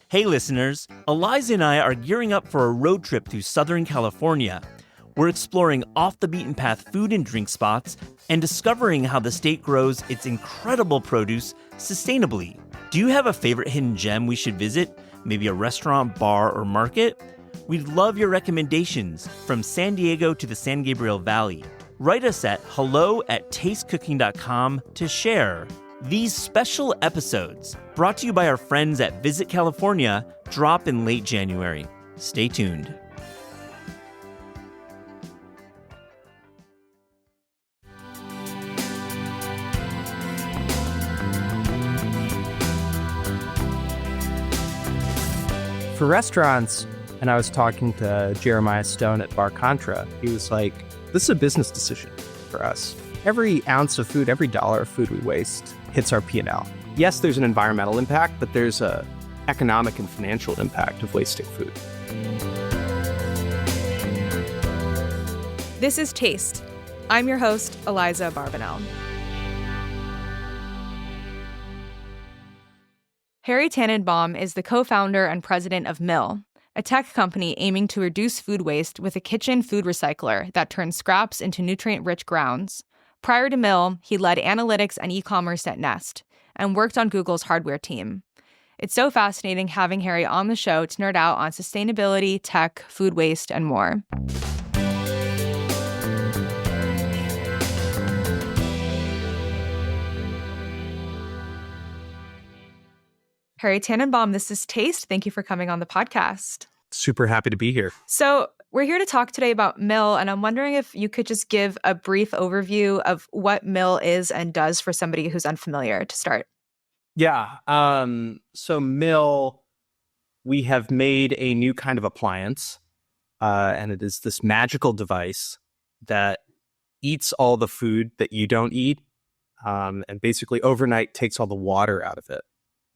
Hey listeners, Eliza and I are gearing up for a road trip through Southern California. We're exploring off-the-beaten-path food and drink spots and discovering how the state grows its incredible produce sustainably. Do you have a favorite hidden gem we should visit? Maybe a restaurant, bar, or market? We'd love your recommendations from San Diego to the San Gabriel Valley. Write us at hello@tastecooking.com to share. These special episodes, brought to you by our friends at Visit California, drop in late January. Stay tuned. For restaurants, and I was talking to Jeremiah Stone at Bar Contra, he was like, this is a business decision for us. Every ounce of food, every dollar of food we waste hits our P&L. Yes, there's an environmental impact, but there's a economic and financial impact of wasting food. This is Taste. I'm your host, Eliza Barbanel. Harry Tannenbaum is the co-founder and president of Mill, a tech company aiming to reduce food waste with a kitchen food recycler that turns scraps into nutrient-rich grounds. Prior to Mill, he led analytics and e-commerce at Nest and worked on Google's hardware team. It's so fascinating having Harry on the show to nerd out on sustainability, tech, food waste, and more. Harry Tannenbaum, this is Taste. Thank you for coming on the podcast. Super happy to be here. So we're here to talk today about Mill, and I'm wondering if you could just give a brief overview of what Mill is and does for somebody who's unfamiliar to start. Yeah. So Mill, we have made a new kind of appliance, and it is this magical device that eats all the food that you don't eat, and basically overnight takes all the water out of it.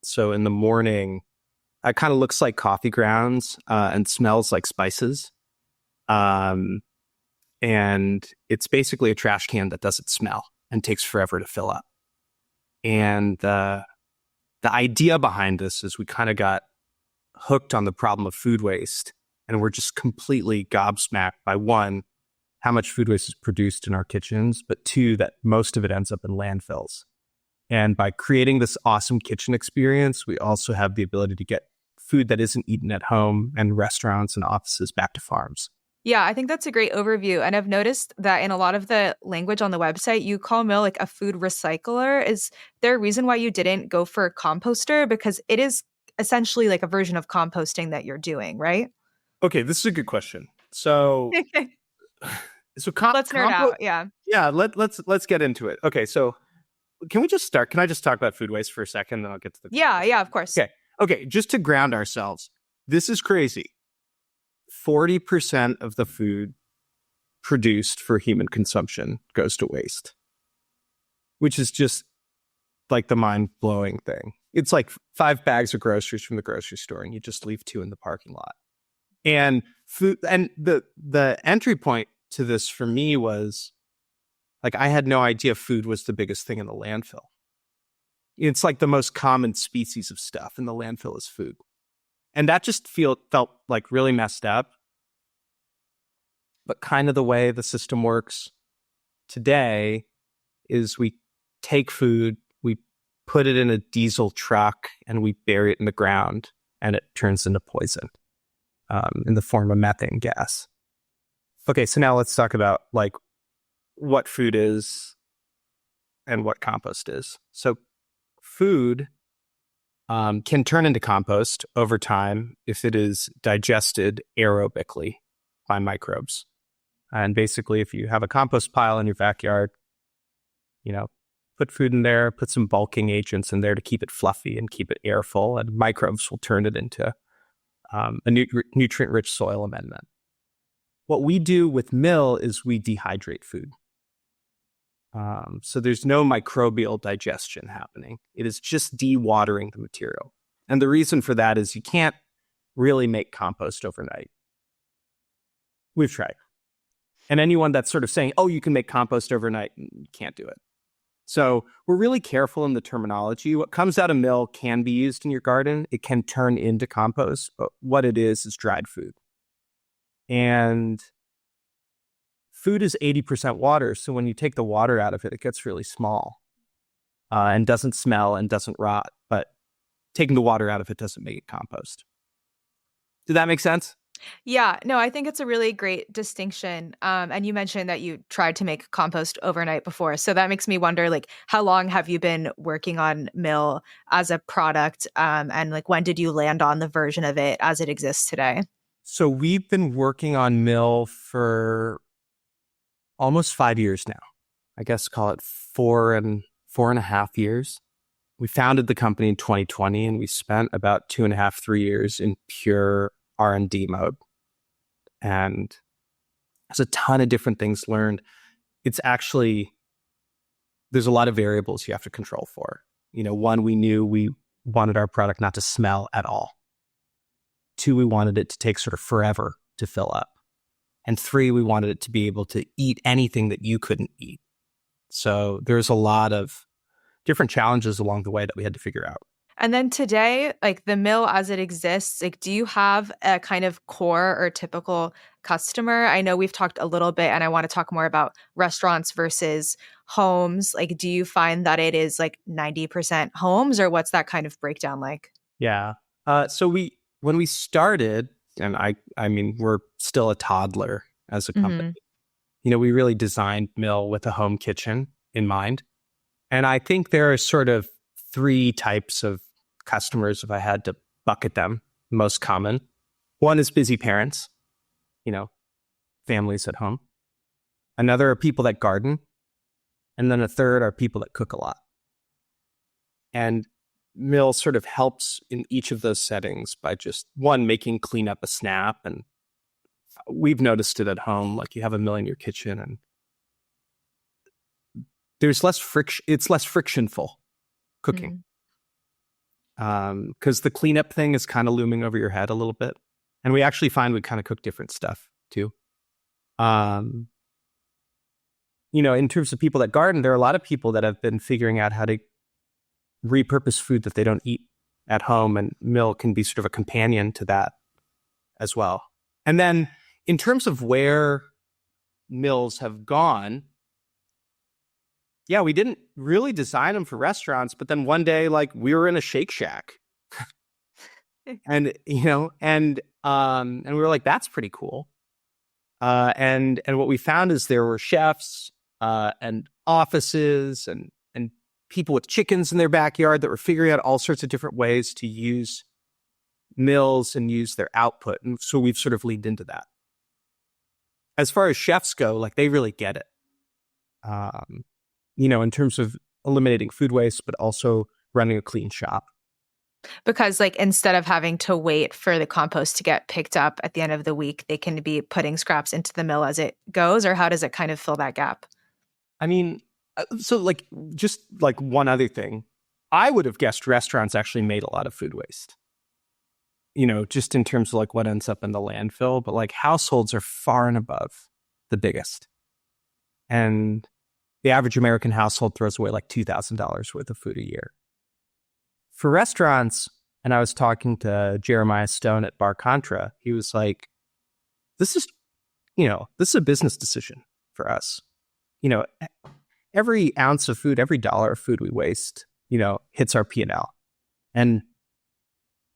So in the morning, it kind of looks like coffee grounds and smells like spices. And it's basically a trash can that doesn't smell and takes forever to fill up. And the idea behind this is we kind of got hooked on the problem of food waste. And we're just completely gobsmacked by, one, how much food waste is produced in our kitchens, but two, that most of it ends up in landfills. And by creating this awesome kitchen experience, we also have the ability to get food that isn't eaten at home and restaurants and offices back to farms. Yeah, I think that's a great overview. And I've noticed that in a lot of the language on the website, you call Mill like a food recycler. Is there a reason why you didn't go for a composter? Because it is essentially like a version of composting that you're doing, right? Okay, this is a good question. So, Let's nerd out. Yeah. Yeah, let's get into it. Okay, so can we just start? Can I just talk about food waste for a second, then I'll get to the Yeah, of course. Okay, just to ground ourselves, this is crazy. 40% of the food produced for human consumption goes to waste, which is just like the mind-blowing thing. It's like 5 bags of groceries from the grocery store, and you just leave 2 in the parking lot. And food, and the entry point to this for me was, like, I had no idea food was the biggest thing in the landfill. It's like the most common species of stuff in the landfill is food. And that just felt like really messed up. But kind of the way the system works today is we take food, we put it in a diesel truck, and we bury it in the ground, and it turns into poison in the form of methane gas. Okay, so now let's talk about like what food is and what compost is. So food can turn into compost over time if it is digested aerobically by microbes. And basically, if you have a compost pile in your backyard, put food in there, put some bulking agents in there to keep it fluffy and keep it airful, and microbes will turn it into a nutrient-rich soil amendment. What we do with Mill is we dehydrate food. So there's no microbial digestion happening. It is just dewatering the material. And the reason for that is you can't really make compost overnight. We've tried. And anyone that's sort of saying, oh, you can make compost overnight, you can't do it. So we're really careful in the terminology. What comes out of mill can be used in your garden. It can turn into compost, but what it is dried food. And food is 80% water. So when you take the water out of it, it gets really small and doesn't smell and doesn't rot. But taking the water out of it doesn't make it compost. Did that make sense? Yeah, no, I think it's a really great distinction. And you mentioned that you tried to make compost overnight before. So that makes me wonder, like, how long have you been working on Mill as a product? And like, when did you land on the version of it as it exists today? So we've been working on Mill for almost 5 years now. I guess call it 4.5 years. We founded the company in 2020, and we spent about 2.5, 3 years in pure R&D mode. And there's a ton of different things learned. It's actually, there's a lot of variables you have to control for. One, we knew we wanted our product not to smell at all. 2, we wanted it to take sort of forever to fill up. And 3, we wanted it to be able to eat anything that you couldn't eat. So there's a lot of different challenges along the way that we had to figure out. And then today, like the Mill as it exists, like, do you have a kind of core or typical customer? I know we've talked a little bit, and I want to talk more about restaurants versus homes. Like, do you find that it is like 90% homes, or what's that kind of breakdown like? Yeah. So when we started, and I mean, we're still a toddler as a company. We really designed Mill with a home kitchen in mind. And I think there are sort of 3 types of customers, if I had to bucket them, most common. One is busy parents, families at home. Another are people that garden. And then a third are people that cook a lot. And Mill sort of helps in each of those settings by just, one, making cleanup a snap. And we've noticed it at home, like you have a mill in your kitchen and there's less friction. It's less frictionful cooking. Because the cleanup thing is kind of looming over your head a little bit. And we actually find we kind of cook different stuff too. In terms of people that garden, there are a lot of people that have been figuring out how to repurpose food that they don't eat at home, and Mill can be sort of a companion to that as well. And then in terms of where mills have gone, yeah, we didn't really design them for restaurants, but then one day, like, we were in a Shake Shack and we were like, that's pretty cool. And what we found is there were chefs and offices and people with chickens in their backyard that were figuring out all sorts of different ways to use mills and use their output. And so we've sort of leaned into that. As far as chefs go, like, they really get it. In terms of eliminating food waste, but also running a clean shop. Because, like, instead of having to wait for the compost to get picked up at the end of the week, they can be putting scraps into the mill as it goes, or how does it kind of fill that gap? I mean, so like, just like one other thing, I would have guessed restaurants actually made a lot of food waste, just in terms of like what ends up in the landfill, but like households are far and above the biggest. And the average American household throws away like $2,000 worth of food a year. For restaurants, and I was talking to Jeremiah Stone at Bar Contra, he was like, this is a business decision for us. Every ounce of food, every dollar of food we waste, hits our P&L. And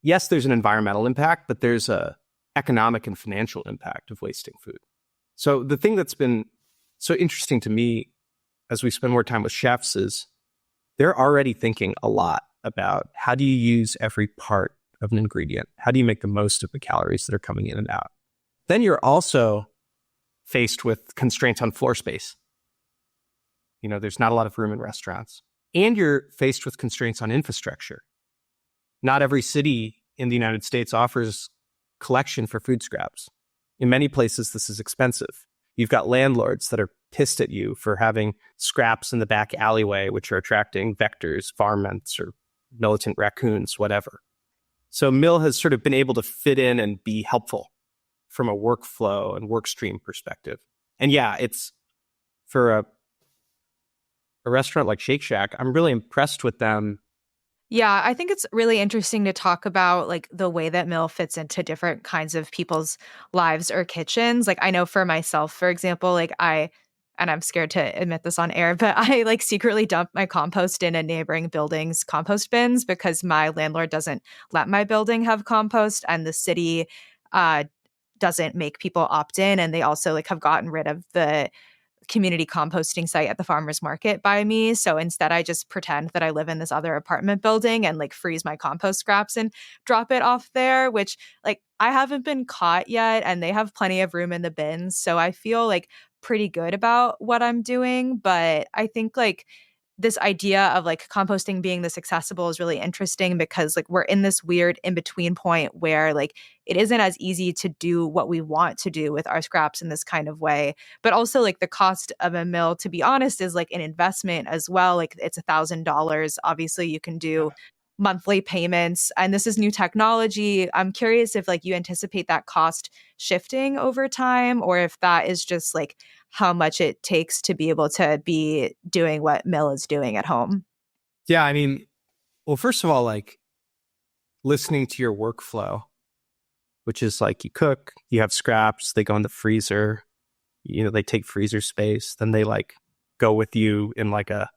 yes, there's an environmental impact, but there's a economic and financial impact of wasting food. So the thing that's been so interesting to me as we spend more time with chefs is they're already thinking a lot about how do you use every part of an ingredient? How do you make the most of the calories that are coming in and out? Then you're also faced with constraints on floor space. There's not a lot of room in restaurants. And you're faced with constraints on infrastructure. Not every city in the United States offers collection for food scraps. In many places, this is expensive. You've got landlords that are pissed at you for having scraps in the back alleyway, which are attracting vectors, varmints, or militant raccoons, whatever. So Mill has sort of been able to fit in and be helpful from a workflow and work stream perspective. And yeah, it's for a restaurant like Shake Shack, I'm really impressed with them. Yeah, I think it's really interesting to talk about like the way that Mill fits into different kinds of people's lives or kitchens. Like I know for myself, for example, like and I'm scared to admit this on air, but I like secretly dump my compost in a neighboring building's compost bins because my landlord doesn't let my building have compost and the city uh doesn't make people opt in, and they also like have gotten rid of the community composting site at the farmers market by me. So instead, I just pretend that I live in this other apartment building and like freeze my compost scraps and drop it off there, which like I haven't been caught yet. And they have plenty of room in the bins. So I feel like pretty good about what I'm doing. But I think like this idea of like composting being this accessible is really interesting because like we're in this weird in between point where like it isn't as easy to do what we want to do with our scraps in this kind of way, but also like the cost of a mill, to be honest, is like an investment as well. Like it's $1,000. Obviously you can do monthly payments and this is new technology. I'm curious if like you anticipate that cost shifting over time or if that is just like how much it takes to be able to be doing what Mill is doing at home. Yeah, I mean, well, first of all, like listening to your workflow, which is like you cook, you have scraps, they go in the freezer, you know, they take freezer space, then they like go with you in like a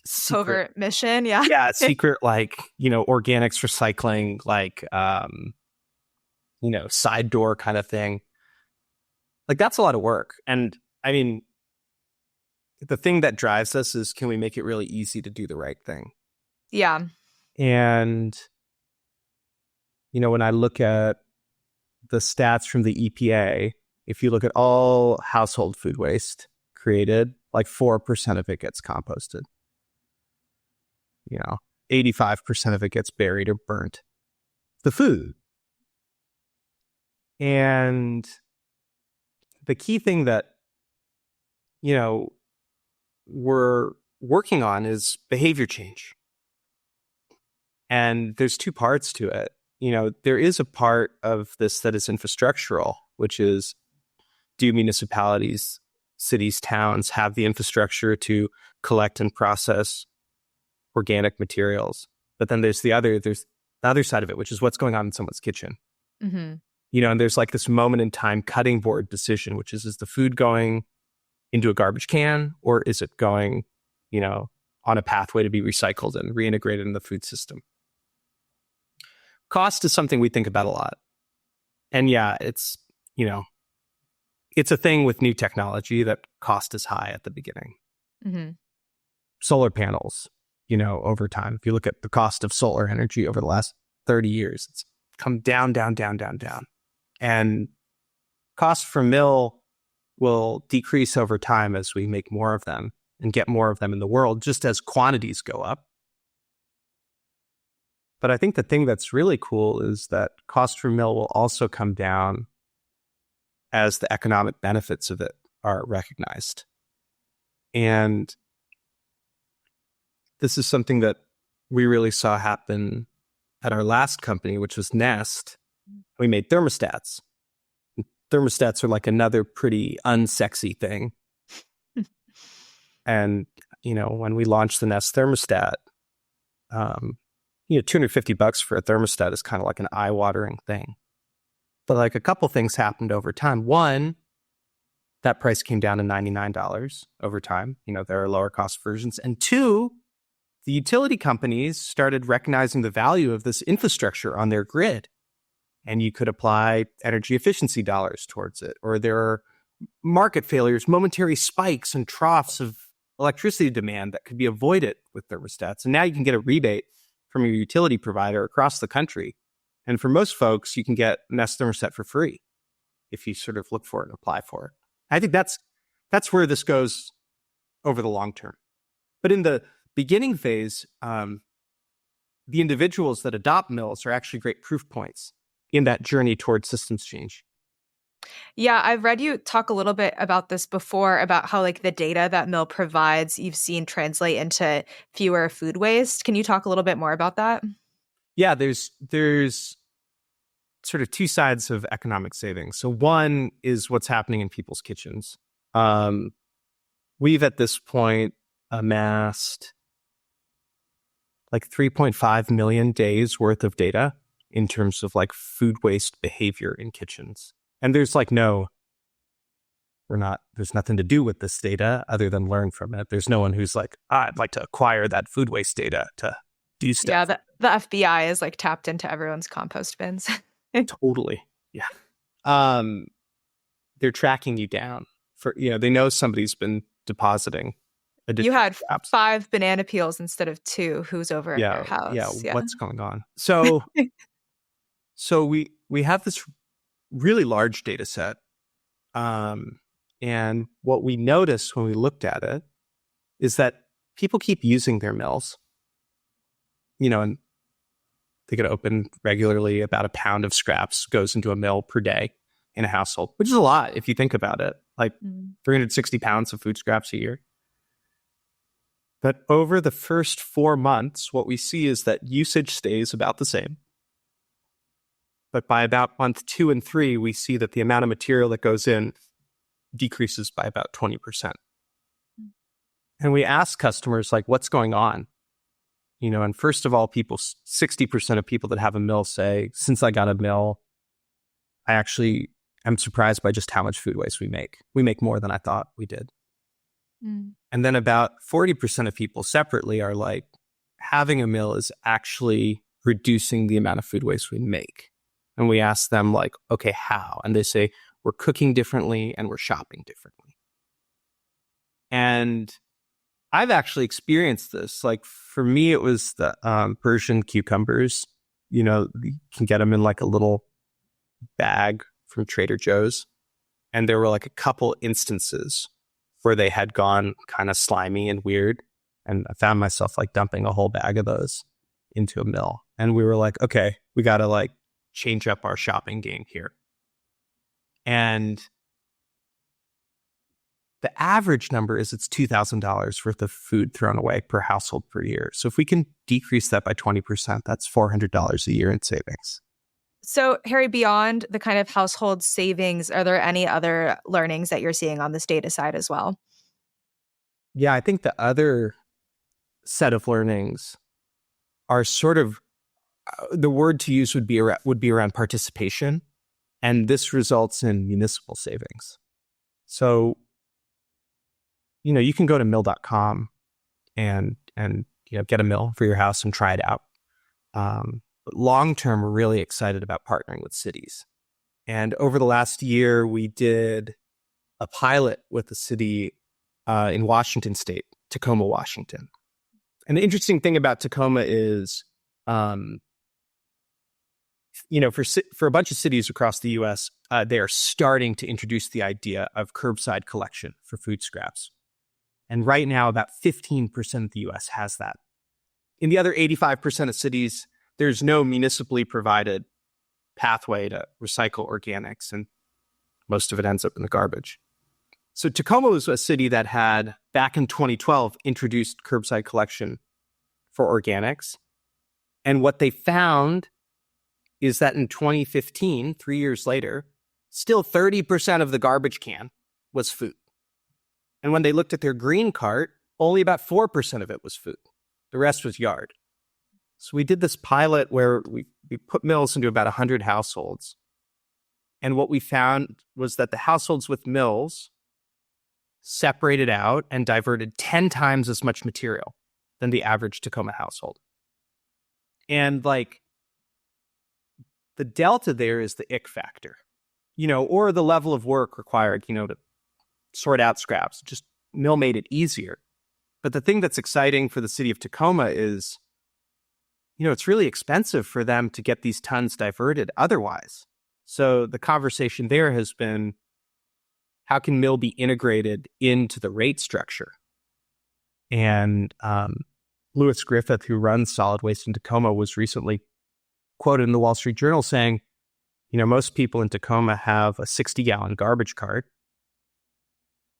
secret Covert mission, yeah. yeah, secret like, you know, organics recycling, like you know, side door kind of thing. Like that's a lot of work. And I mean, the thing that drives us is can we make it really easy to do the right thing? Yeah. And, you know, when I look at the stats from the EPA, if you look at all household food waste created, like 4% of it gets composted. You know, 85% of it gets buried or burnt. The food. And the key thing that, you know, we're working on is behavior change. And there's two parts to it. You know, there is a part of this that is infrastructural, which is do municipalities, cities, towns have the infrastructure to collect and process organic materials? But then there's the other side of it, which is what's going on in someone's kitchen. Mm-hmm. You know, and there's like this moment in time cutting board decision, which is the food going into a garbage can or is it going, you know, on a pathway to be recycled and reintegrated in the food system? Cost is something we think about a lot. And yeah, it's, you know, it's a thing with new technology that cost is high at the beginning. Mm-hmm. Solar panels, you know, over time, if you look at the cost of solar energy over the last 30 years, it's come down, down, down, down, down. And cost for mill will decrease over time as we make more of them and get more of them in the world, just as quantities go up. But I think the thing that's really cool is that cost per mill will also come down as the economic benefits of it are recognized. And this is something that we really saw happen at our last company, which was Nest. We made thermostats. Thermostats are like another pretty unsexy thing. And, you know, when we launched the Nest thermostat, you know, $250 for a thermostat is kind of like an eye-watering thing. But like a couple things happened over time. One, that price came down to $99 over time. You know, there are lower cost versions. And two, the utility companies started recognizing the value of this infrastructure on their grid. And you could apply energy efficiency dollars towards it. Or there are market failures, momentary spikes and troughs of electricity demand that could be avoided with thermostats. And now you can get a rebate from your utility provider across the country. And for most folks, you can get Nest thermostat for free if you sort of look for it and apply for it. I think that's where this goes over the long term. But in the beginning phase, the individuals that adopt mills are actually great proof points in that journey towards systems change. Yeah, I've read you talk a little bit about this before, about how like the data that Mill provides, you've seen translate into fewer food waste. Can you talk a little bit more about that? Yeah, there's sort of two sides of economic savings. So one is what's happening in people's kitchens. we've at this point amassed like 3.5 million days worth of data in terms of like food waste behavior in kitchens. And there's like there's nothing to do with this data other than learn from it. There's no one who's like, I'd like to acquire that food waste data to do stuff. Yeah, the FBI is like tapped into everyone's compost bins. Totally. Yeah. They're tracking you down for, they know somebody's been depositing. You had 5 banana peels instead of 2. Who's over at your house? Yeah. What's going on? So we have this really large data set. And what we noticed when we looked at it is that people keep using their mills, and they get open regularly. About a pound of scraps goes into a mill per day in a household, which is a lot if you think about it, like 360 pounds of food scraps a year. But over the first 4 months, what we see is that usage stays about the same. But by about month 2 and 3, we see that the amount of material that goes in decreases by about 20%. And we ask customers, like, what's going on? And first of all, 60% of people that have a mill say, since I got a mill, I actually am surprised by just how much food waste we make. We make more than I thought we did. And then about 40% of people separately are like, having a mill is actually reducing the amount of food waste we make. And we ask them, like, okay, how? And they say, we're cooking differently and we're shopping differently. And I've actually experienced this. Like, for me, it was the Persian cucumbers. You can get them in like a little bag from Trader Joe's. And there were like a couple instances where they had gone kind of slimy and weird. And I found myself like dumping a whole bag of those into a mill. And we were like, okay, we got to like change up our shopping game here. And the average number is it's $2,000 worth of food thrown away per household per year. So if we can decrease that by 20%, that's $400 a year in savings. So, Harry, beyond the kind of household savings, are there any other learnings that you're seeing on this data side as well? Yeah, I think the other set of learnings are sort of, the word to use would be around participation. And this results in municipal savings. So, you can go to mill.com and get a mill for your house and try it out. But long term, we're really excited about partnering with cities. And over the last year, we did a pilot with a city in Washington State, Tacoma, Washington. And the interesting thing about Tacoma is, for a bunch of cities across the U.S., they are starting to introduce the idea of curbside collection for food scraps. And right now, about 15% of the U.S. has that. In the other 85% of cities, there's no municipally provided pathway to recycle organics, and most of it ends up in the garbage. So Tacoma was a city that had, back in 2012, introduced curbside collection for organics. And what they found is that in 2015, 3 years later, still 30% of the garbage can was food. And when they looked at their green cart, only about 4% of it was food. The rest was yard. So we did this pilot where we put mills into about 100 households. And what we found was that the households with mills separated out and diverted 10 times as much material than the average Tacoma household. And like, the delta there is the ick factor, or the level of work required, to sort out scraps. Just mill made it easier. But the thing that's exciting for the city of Tacoma is, it's really expensive for them to get these tons diverted otherwise. So the conversation there has been, how can mill be integrated into the rate structure? And Lewis Griffith, who runs solid waste in Tacoma, was recently quoted in the Wall Street Journal saying, most people in Tacoma have a 60-gallon garbage cart.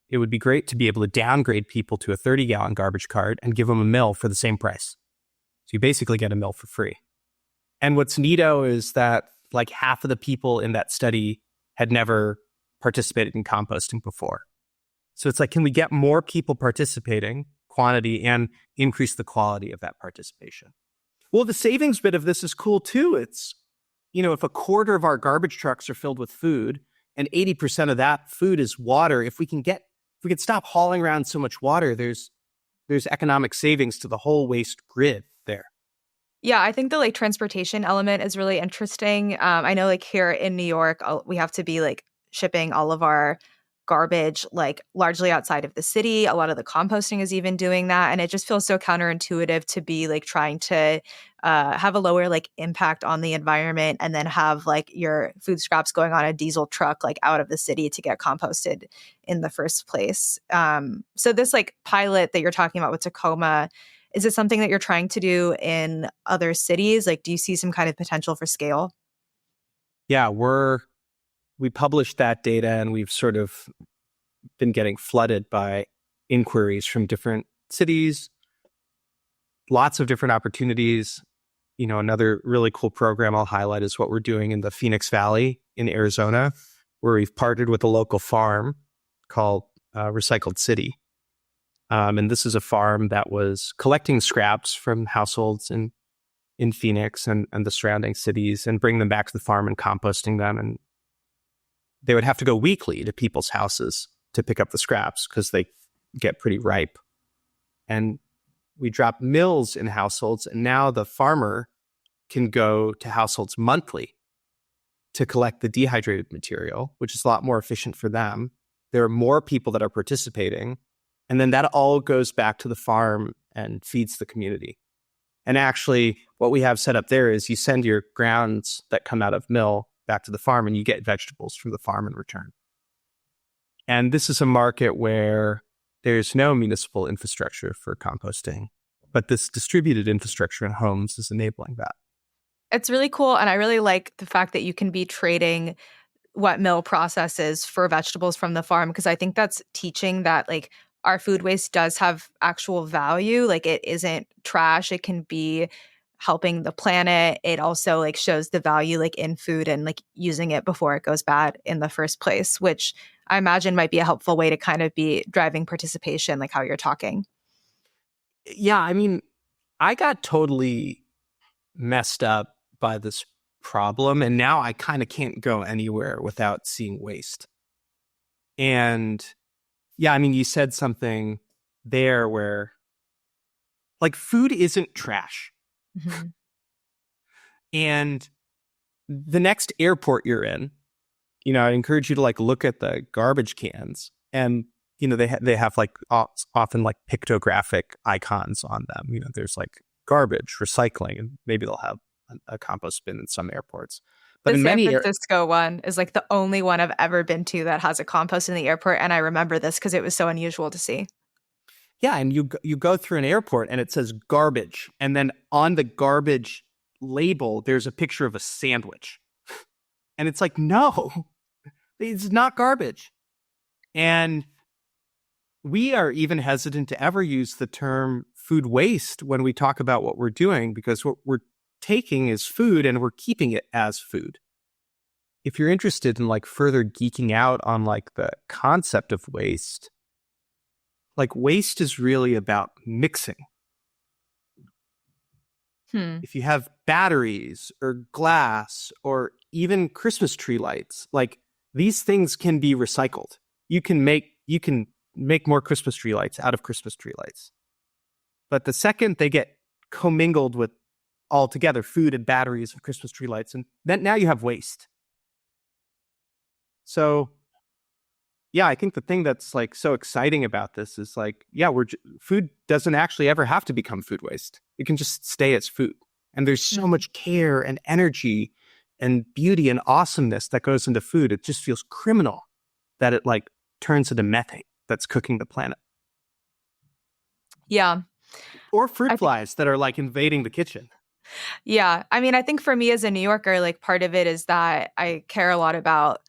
It would be great to be able to downgrade people to a 30-gallon garbage cart and give them a mill for the same price. So you basically get a mill for free. And what's neato is that like half of the people in that study had never participated in composting before. So it's like, can we get more people participating, quantity, and increase the quality of that participation? Well, the savings bit of this is cool too. It's, if a quarter of our garbage trucks are filled with food and 80% of that food is water, if we can stop hauling around so much water, there's economic savings to the whole waste grid there. Yeah, I think the transportation element is really interesting. I know here in New York, we have to be shipping all of our garbage largely outside of the city. A lot of the composting is even doing that, and it just feels so counterintuitive to be trying to have a lower impact on the environment, and then have your food scraps going on a diesel truck out of the city to get composted in the first place. So this pilot that you're talking about with Tacoma. Is it something that you're trying to do in other cities? Do you see some kind of potential for scale? Yeah, we published that data, and we've sort of been getting flooded by inquiries from different cities, lots of different opportunities. Another really cool program I'll highlight is what we're doing in the Phoenix Valley in Arizona, where we've partnered with a local farm called Recycled City. And this is a farm that was collecting scraps from households in Phoenix and the surrounding cities and bring them back to the farm and composting them. And they would have to go weekly to people's houses to pick up the scraps because they get pretty ripe. And we drop mills in households, and now the farmer can go to households monthly to collect the dehydrated material, which is a lot more efficient for them. There are more people that are participating. And then that all goes back to the farm and feeds the community. And actually, what we have set up there is you send your grounds that come out of mill back to the farm, and you get vegetables from the farm in return. And this is a market where there's no municipal infrastructure for composting, but this distributed infrastructure in homes is enabling that. It's really cool. And I really like the fact that you can be trading what mill processes for vegetables from the farm, because I think that's teaching that our food waste does have actual value. It isn't trash. It can be helping the planet. It also shows the value in food and using it before it goes bad in the first place, which I imagine might be a helpful way to kind of be driving participation, how you're talking. Yeah, I mean, I got totally messed up by this problem, and now I kind of can't go anywhere without seeing waste. And yeah, I mean, you said something there where food isn't trash. Mm-hmm. And the next airport you're in, I encourage you to look at the garbage cans, and they have often pictographic icons on them. There's garbage, recycling, and maybe they'll have a compost bin in some airports. But the in San many Francisco one is the only one I've ever been to that has a compost in the airport, and I remember this because it was so unusual to see. Yeah, and you go through an airport and it says garbage, and then on the garbage label there's a picture of a sandwich, and it's no, it's not garbage. And we are even hesitant to ever use the term food waste when we talk about what we're doing, because what we're taking is food and we're keeping it as food. If you're interested in further geeking out on the concept of waste, waste is really about mixing. If you have batteries or glass or even Christmas tree lights, these things can be recycled. You can make more Christmas tree lights out of Christmas tree lights. But the second they get commingled with altogether food and batteries and Christmas tree lights, and then now you have waste. So yeah, I think the thing that's so exciting about this is food doesn't actually ever have to become food waste. It can just stay as food. And there's so much care and energy and beauty and awesomeness that goes into food. It just feels criminal that it turns into methane that's cooking the planet. Yeah. Or fruit flies that are invading the kitchen. Yeah. I mean, I think for me as a New Yorker, part of it is that I care a lot about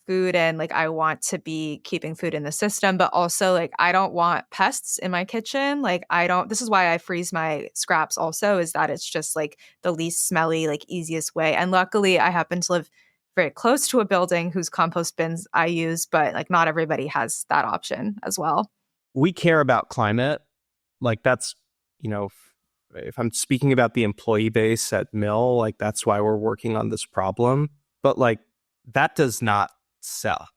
food, and I want to be keeping food in the system, but also I don't want pests in my kitchen. This is why I freeze my scraps also, is that it's just the least smelly, easiest way. And luckily I happen to live very close to a building whose compost bins I use, but like not everybody has that option as well. We care about climate. Like that's, if I'm speaking about the employee base at Mill, like that's why we're working on this problem. But like that does not sell.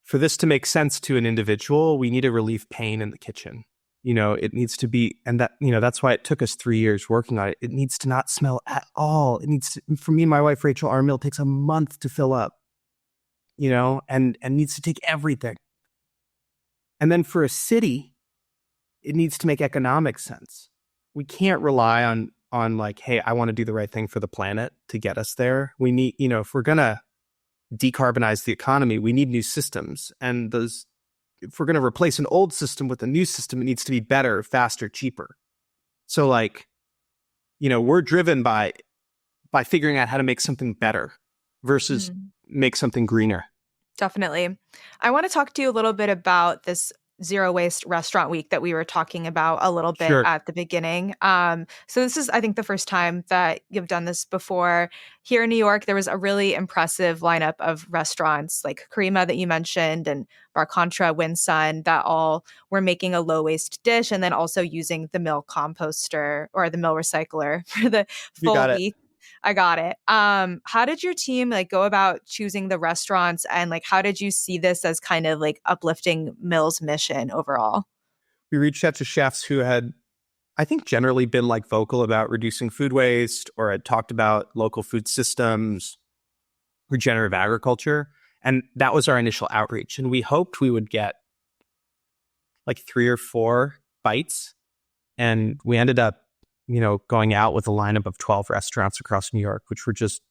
For this to make sense to an individual, we need to relieve pain in the kitchen. It needs to be, and that's why it took us 3 years working on it. It needs to not smell at all. It needs to, for me and my wife, Rachel, our meal takes a month to fill up, and needs to take everything. And then for a city, it needs to make economic sense. We can't rely on like, hey, I want to do the right thing for the planet to get us there. We need, if we're going to decarbonize the economy, we need new systems. And if we're going to replace an old system with a new system, it needs to be better, faster, cheaper. So like, we're driven by figuring out how to make something better versus make something greener. Definitely. I want to talk to you a little bit about this Zero Waste Restaurant Week that we were talking about a little bit at the beginning. So this is, I think, the first time that you've done this before. Here in New York, there was a really impressive lineup of restaurants like Karima that you mentioned and Bar Contra, Winsun, that all were making a low waste dish and then also using the Mill composter or the Mill recycler for the full week. I got it. How did your team like go about choosing the restaurants, and like how did you see this as kind of like uplifting Mill's mission overall? We reached out to chefs who had, I think, generally been like vocal about reducing food waste or had talked about local food systems, regenerative agriculture. And that was our initial outreach. And we hoped we would get like 3 or 4 bites. And we ended up going out with a lineup of 12 restaurants across New York, which were just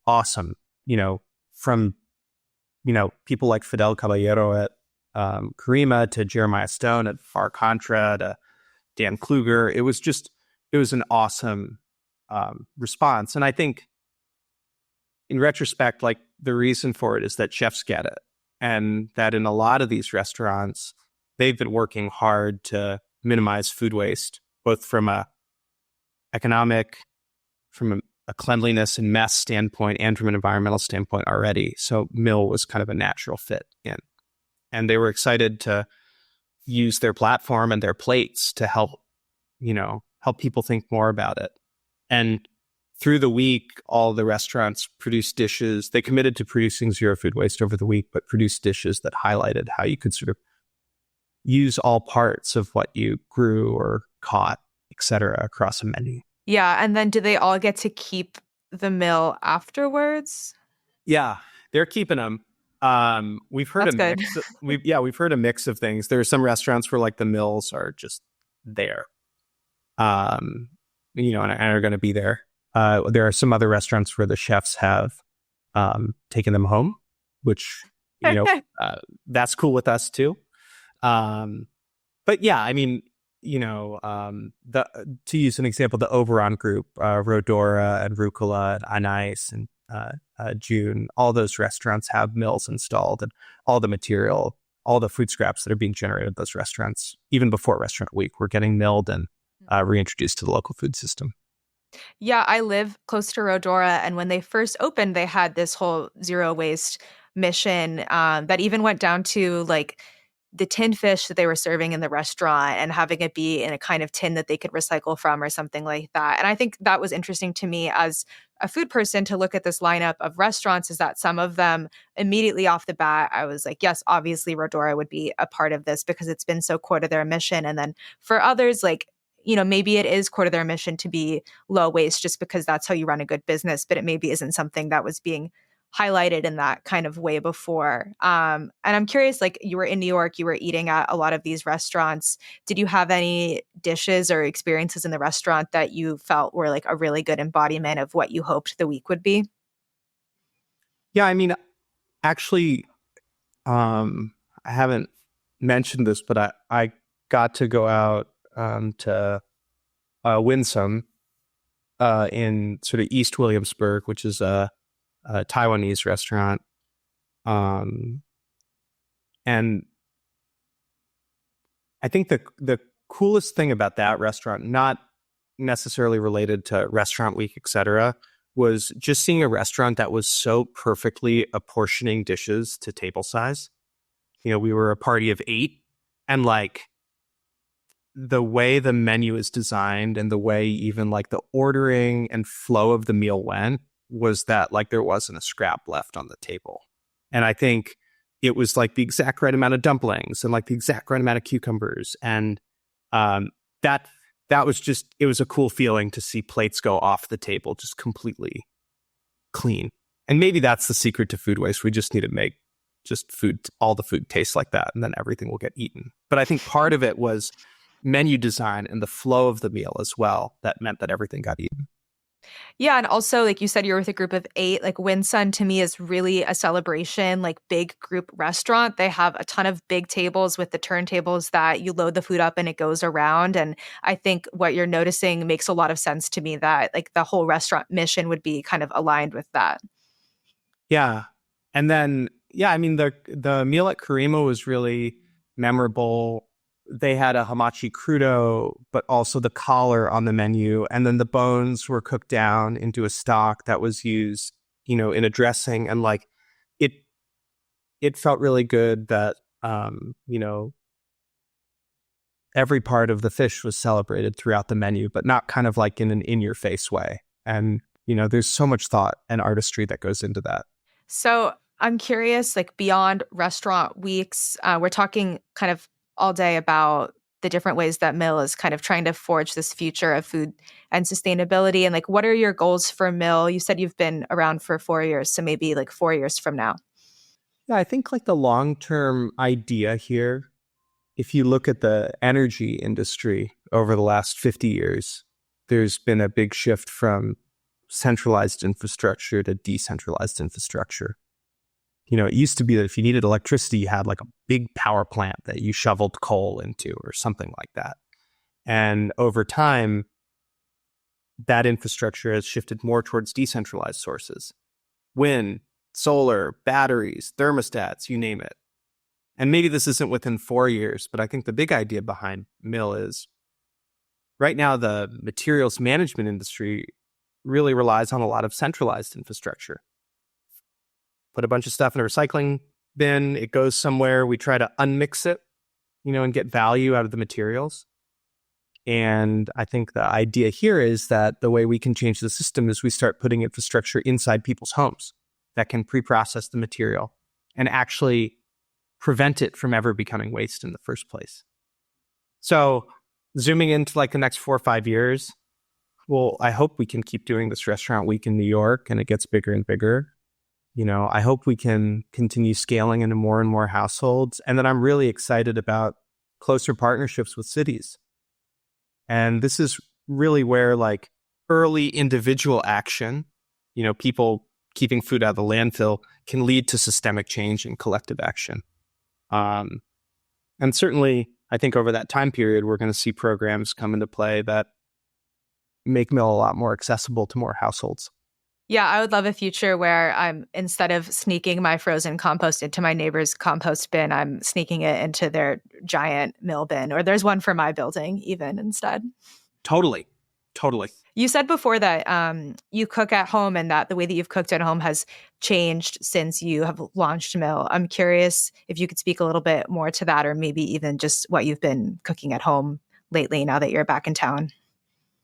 awesome, from, people like Fidel Caballero at Karima to Jeremiah Stone at Bar Contra to Dan Kluger. It was an awesome response. And I think in retrospect, like the reason for it is that chefs get it. And that in a lot of these restaurants, they've been working hard to minimize food waste, both from a economic, from a cleanliness and mess standpoint, and from an environmental standpoint already. So Mill was kind of a natural fit in. And they were excited to use their platform and their plates to help people think more about it. And through the week, all the restaurants produced dishes. They committed to producing zero food waste over the week, but produced dishes that highlighted how you could sort of use all parts of what you grew or caught, etc., across a menu. Yeah, and then do they all get to keep the Mill afterwards? Yeah, they're keeping them. We've heard That's a good. mix. We've heard a mix of things. There are some restaurants where like the mills are just there, and are going to be there. There are some other restaurants where the chefs have taken them home, which that's cool with us too. But yeah, I mean, to use an example, the Oberon group, Rodora and Rucola and Anais and June, all those restaurants have mills installed, and all the material, all the food scraps that are being generated at those restaurants, even before Restaurant Week, were getting milled and reintroduced to the local food system. Yeah, I live close to Rodora, and when they first opened, they had this whole zero waste mission that even went down to like the tin fish that they were serving in the restaurant and having it be in a kind of tin that they could recycle from or something like that. And I think that was interesting to me as a food person to look at this lineup of restaurants, is that some of them immediately off the bat, I was like, yes, obviously Rodora would be a part of this because it's been so core to their mission. And then for others, like, maybe it is core to their mission to be low waste just because that's how you run a good business, but it maybe isn't something that was being highlighted in that kind of way before. And I'm curious, like you were in New York, you were eating at a lot of these restaurants. Did you have any dishes or experiences in the restaurant that you felt were like a really good embodiment of what you hoped the week would be? Yeah, I mean, actually, I haven't mentioned this, but I got to go out to Winsun in sort of East Williamsburg, which is a Taiwanese restaurant. And I think the coolest thing about that restaurant, not necessarily related to Restaurant Week, etc., was just seeing a restaurant that was so perfectly apportioning dishes to table size. We were a party of 8, and like the way the menu is designed and the way even like the ordering and flow of the meal went was that like there wasn't a scrap left on the table. And I think it was like the exact right amount of dumplings and like the exact right amount of cucumbers. And that was just, it was a cool feeling to see plates go off the table just completely clean. And maybe that's the secret to food waste. We just need to make just all the food taste like that, and then everything will get eaten. But I think part of it was menu design and the flow of the meal as well that meant that everything got eaten. Yeah, and also, like you said, you're with a group of 8. Like Winsun to me is really a celebration, like big group restaurant. They have a ton of big tables with the turntables that you load the food up and it goes around. And I think what you're noticing makes a lot of sense to me, that like the whole restaurant mission would be kind of aligned with that. Yeah. And then, I mean, the meal at Karima was really memorable. They had a hamachi crudo, but also the collar on the menu. And then the bones were cooked down into a stock that was used, in a dressing. And like, it felt really good that, every part of the fish was celebrated throughout the menu, but not kind of like in an in-your-face way. And, there's so much thought and artistry that goes into that. So I'm curious, like beyond restaurant weeks, we're talking kind of all day about the different ways that Mill is kind of trying to forge this future of food and sustainability. And like, what are your goals for Mill? You said you've been around for 4 years, so maybe like 4 years from now. Yeah, I think like the long-term idea here, if you look at the energy industry over the last 50 years, there's been a big shift from centralized infrastructure to decentralized infrastructure. It used to be that if you needed electricity, you had like a big power plant that you shoveled coal into or something like that. And over time, that infrastructure has shifted more towards decentralized sources. Wind, solar, batteries, thermostats, you name it. And maybe this isn't within 4 years, but I think the big idea behind Mill is right now the materials management industry really relies on a lot of centralized infrastructure. Put a bunch of stuff in a recycling bin, it goes somewhere, we try to unmix it, and get value out of the materials. And I think the idea here is that the way we can change the system is we start putting infrastructure inside people's homes that can pre-process the material and actually prevent it from ever becoming waste in the first place. So zooming into like the next 4 or 5 years, well, I hope we can keep doing this restaurant week in New York and it gets bigger and bigger. I hope we can continue scaling into more and more households. And then I'm really excited about closer partnerships with cities. And this is really where like early individual action, people keeping food out of the landfill can lead to systemic change and collective action. And certainly, I think over that time period, we're going to see programs come into play that make Mill a lot more accessible to more households. Yeah, I would love a future where I'm, instead of sneaking my frozen compost into my neighbor's compost bin, I'm sneaking it into their giant Mill bin, or there's one for my building even instead. Totally. You said before that you cook at home and that the way that you've cooked at home has changed since you have launched Mill. I'm curious if you could speak a little bit more to that, or maybe even just what you've been cooking at home lately now that you're back in town.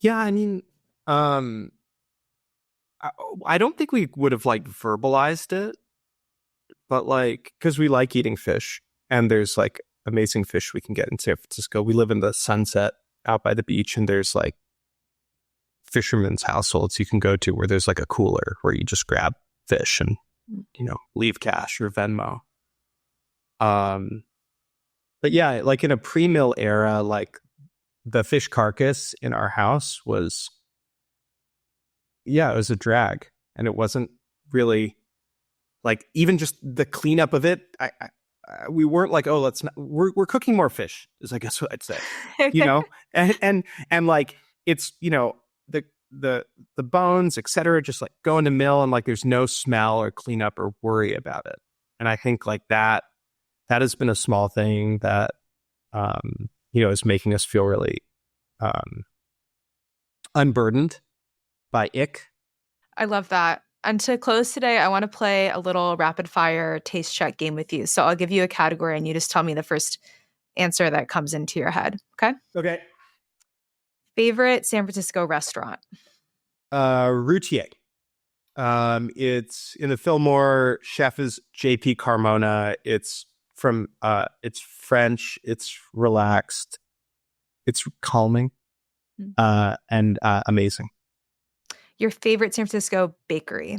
Yeah, I mean, I don't think we would have like verbalized it, but like, because we like eating fish and there's like amazing fish we can get in San Francisco. We live in the Sunset out by the beach, and there's like fishermen's households you can go to where there's like a cooler where you just grab fish and, leave cash or Venmo. But yeah, like in a pre-mill era, like the fish carcass in our house was, it was a drag, and it wasn't really like, even just the cleanup of it. We weren't like, oh, we're cooking more fish is I guess what I'd say, and like it's, the bones, etc., just like go into Mill and like there's no smell or cleanup or worry about it. And I think like that has been a small thing that is making us feel really unburdened by ick. I love that. And to close today, I want to play a little rapid fire taste check game with you. So I'll give you a category and you just tell me the first answer that comes into your head. Okay. Okay. Favorite San Francisco restaurant? Routier. It's in the Fillmore. Chef is JP Carmona. It's French. It's relaxed. It's calming, and amazing. Your favorite San Francisco bakery?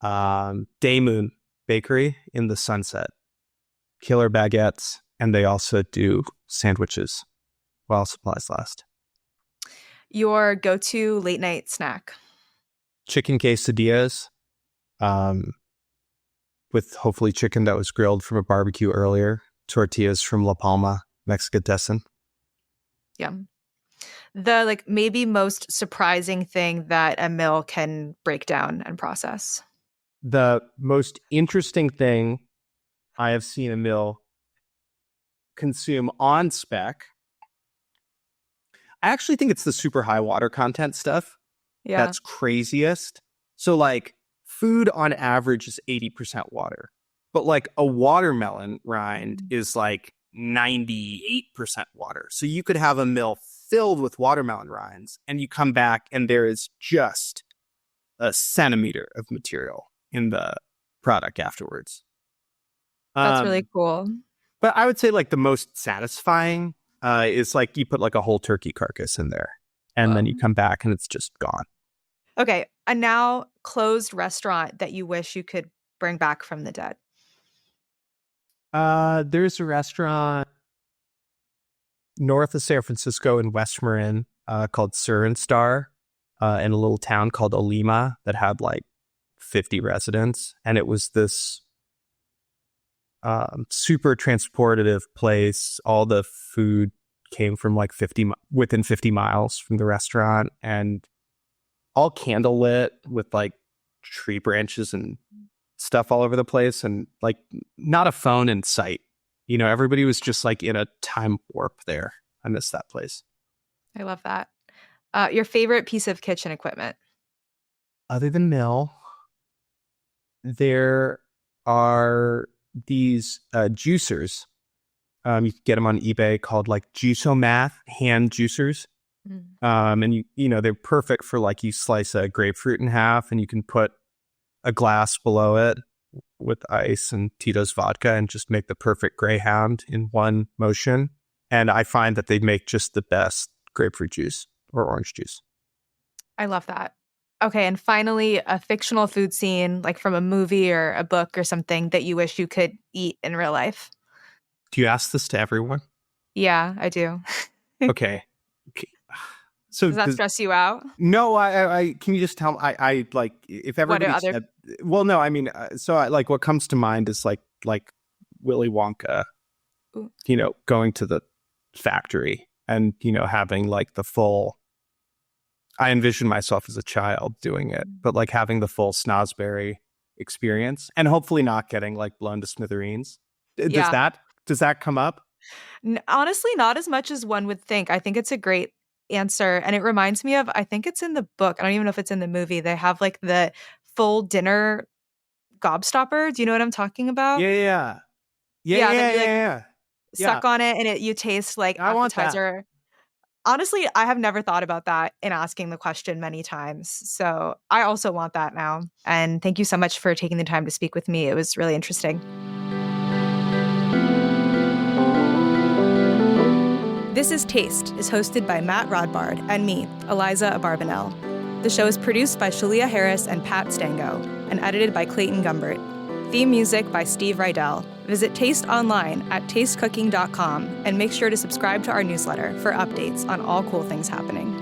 Day Moon Bakery in the Sunset. Killer baguettes, and they also do sandwiches while supplies last. Your go-to late night snack? Chicken quesadillas, with hopefully chicken that was grilled from a barbecue earlier. Tortillas from La Palma, Mexicatessen. Yeah. The maybe most surprising thing that a mill can break down and process? The most interesting thing I have seen a mill consume on spec, I actually think it's the super high water content stuff. Yeah. That's craziest. So food on average is 80% water, but a watermelon rind is 98% water. So you could have a mill filled with watermelon rinds and you come back and there is just a centimeter of material in the product afterwards. That's really cool. But I would say the most satisfying is you put a whole turkey carcass in there and then you come back and it's just gone. Okay. A now closed restaurant that you wish you could bring back from the dead? There's a restaurant north of San Francisco in West Marin called Sur and Star in a little town called Olima that had 50 residents. And it was this super transportative place. All the food came from within 50 miles from the restaurant, and all candlelit with tree branches and stuff all over the place, and not a phone in sight. Everybody was just in a time warp there. I miss that place. I love that. Your favorite piece of kitchen equipment? Other than mill, there are these juicers. You can get them on eBay called Juice-O-Math hand juicers. And they're perfect for you slice a grapefruit in half and you can put a glass below it with ice and Tito's vodka and just make the perfect Greyhound in one motion. And I find that they make just the best grapefruit juice or orange juice. I love that. Okay. And finally, a fictional food scene from a movie or a book or something that you wish you could eat in real life. Do you ask this to everyone? Yeah, I do. Okay. So does that stress you out? No, I can you just tell me? I if everybody said, well, no, I mean, so what comes to mind is like Willy Wonka, Ooh. Going to the factory and having the full. I envision myself as a child doing it, but having the full Snosberry experience and hopefully not getting blown to smithereens. Yeah. Does that come up? Honestly, not as much as one would think. I think it's a great answer. And it reminds me of, I think it's in the book. I don't even know if it's in the movie. They have the full dinner gobstopper. Do you know what I'm talking about? Yeah. Suck on it and you taste I appetizer. want that. Honestly, I have never thought about that in asking the question many times. So I also want that now. And thank you so much for taking the time to speak with me. It was really interesting. This is Taste is hosted by Matt Rodbard and me, Eliza Abarbanel. The show is produced by Shalia Harris and Pat Stango and edited by Clayton Gumbert. Theme music by Steve Rydell. Visit Taste online at tastecooking.com and make sure to subscribe to our newsletter for updates on all cool things happening.